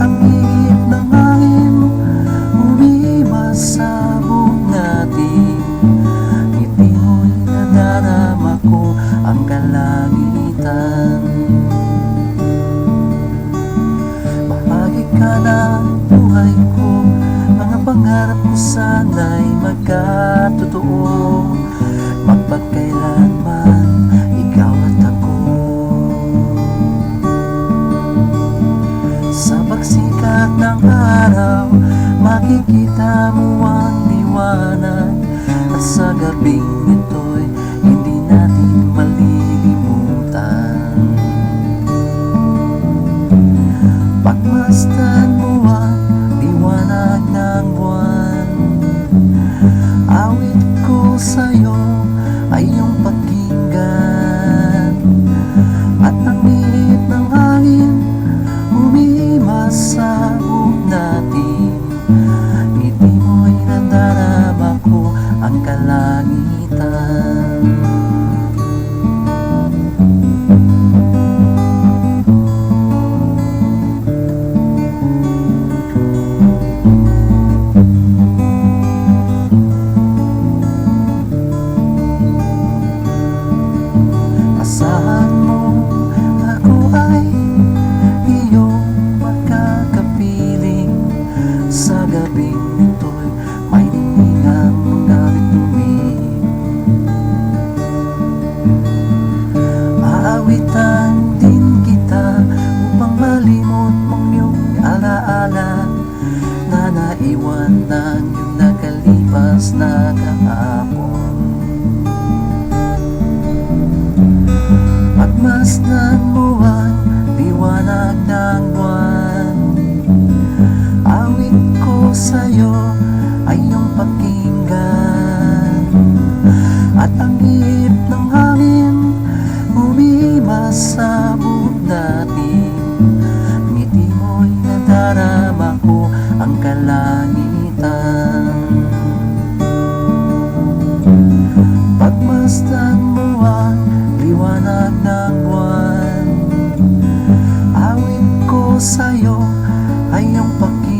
ang higit ng hangin umiiwas sa buhok natin. Ngiti mo'y nadarama ko ang kalangitan. Bahagi ka ng buhay ko, mga pangarap ko sana'y magkatotoo. Mapagkailanman ikaw at ako. Sa pagsikat ng araw, makikita mo ang liwanag. At sa gabing ito'y hindi natin malilimutan. Pagmasdan mo ang liwanag ng buwan, awit ko sa'yo ay iyong pakinggan. At ang ihip ng hangin umiiwas sa buhok natin. Ngiti mo'y nadarama ko ang kalangitan. Asahan mo ako ay iyong magkakapiling. Sa gabing nito'y may niningang mga bituin. Aawitan din kita upang malimot mong iyong alaala na naiwan ng iyong nakalipas na kahapon. Pagmasdan mo ang liwanag ng buwan, awit ko sa'yo ay iyong pakinggan. At ang ihip ng hangin umiiwas sa buhok natin. Ngiti mo'y nadarama ko ang kalangitan. Pagmasdan mo ang liwanag ng buwan, awit ko sa'yo ay iyong pakinggan.